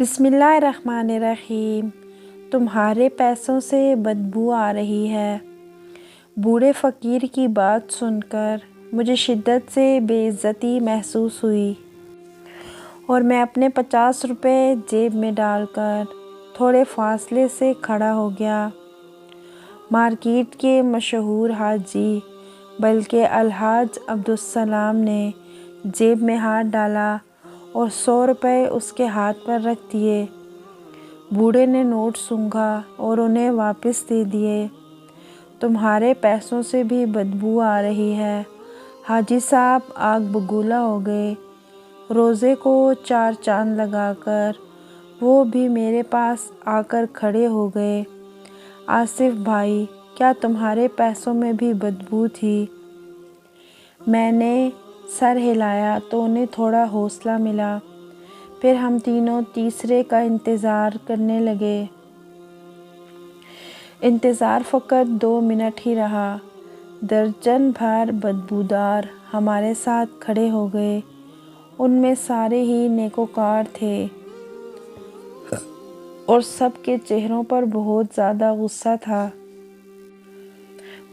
بسم اللہ الرحمن الرحیم۔ تمہارے پیسوں سے بدبو آ رہی ہے۔ بوڑھے فقیر کی بات سن کر مجھے شدت سے بے عزتی محسوس ہوئی اور میں اپنے 50 روپے جیب میں ڈال کر تھوڑے فاصلے سے کھڑا ہو گیا۔ مارکیٹ کے مشہور حاجی بلکہ الحاج عبدالسلام نے جیب میں ہاتھ ڈالا اور 100 روپے اس کے ہاتھ پر رکھ دیے۔ بوڑھے نے نوٹ سونگھا اور انہیں واپس دے دیے۔ تمہارے پیسوں سے بھی بدبو آ رہی ہے۔ حاجی صاحب آگ بگولا ہو گئے۔ روزے کو 4 چاند لگا کر وہ بھی میرے پاس آ کر کھڑے ہو گئے۔ آصف بھائی، کیا تمہارے پیسوں میں بھی بدبو تھی؟ میں نے سر ہلایا تو انہیں تھوڑا حوصلہ ملا۔ پھر ہم تینوں تیسرے کا انتظار کرنے لگے۔ انتظار فقط 2 منٹ ہی رہا۔ درجن بھر بدبودار ہمارے ساتھ کھڑے ہو گئے۔ ان میں سارے ہی نیکوکار تھے اور سب کے چہروں پر بہت زیادہ غصہ تھا۔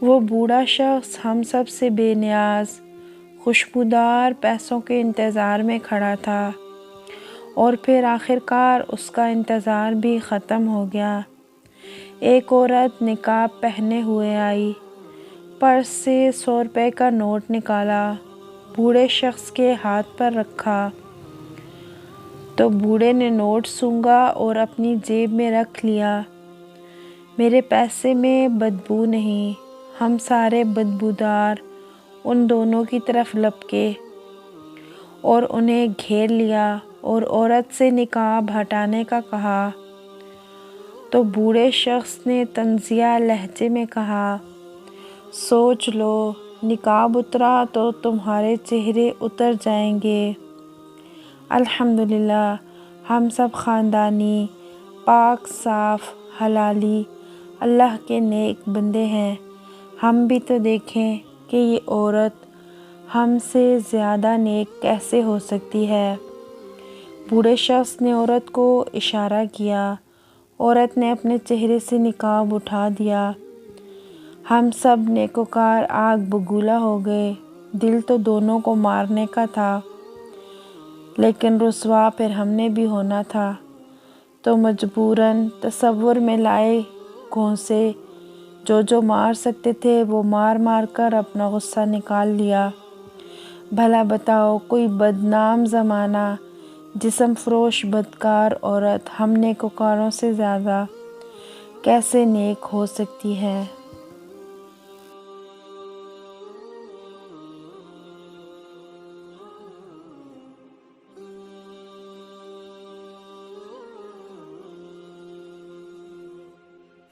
وہ بوڑھا شخص ہم سب سے بے نیاز، خوشبودار پیسوں کے انتظار میں کھڑا تھا اور پھر آخرکار اس کا انتظار بھی ختم ہو گیا۔ ایک عورت نقاب پہنے ہوئے آئی، پرس سے 100 روپے کا نوٹ نکالا، بوڑھے شخص کے ہاتھ پر رکھا تو بوڑھے نے نوٹ سونگھا اور اپنی جیب میں رکھ لیا۔ میرے پیسے میں بدبو نہیں، ہم سارے بدبودار ان دونوں کی طرف لپکے اور انہیں گھیر لیا اور عورت سے نقاب ہٹانے کا کہا تو بوڑھے شخص نے طنزیہ لہجے میں کہا، سوچ لو، نقاب اترا تو تمہارے چہرے اتر جائیں گے۔ الحمدللہ، ہم سب خاندانی، پاک صاف، حلالی اللہ کے نیک بندے ہیں۔ ہم بھی تو دیکھیں کہ یہ عورت ہم سے زیادہ نیک کیسے ہو سکتی ہے۔ بوڑھے شخص نے عورت کو اشارہ کیا۔ عورت نے اپنے چہرے سے نقاب اٹھا دیا۔ ہم سب نیکوکار آگ بگولا ہو گئے۔ دل تو دونوں کو مارنے کا تھا، لیکن رسوا پھر ہم نے بھی ہونا تھا، تو مجبوراً تصور میں لائے گھونسے، جو مار سکتے تھے وہ مار مار کر اپنا غصہ نکال لیا۔ بھلا بتاؤ، کوئی بدنام زمانہ، جسم فروش بدکار عورت ہم نیکوکاروں سے زیادہ کیسے نیک ہو سکتی ہے؟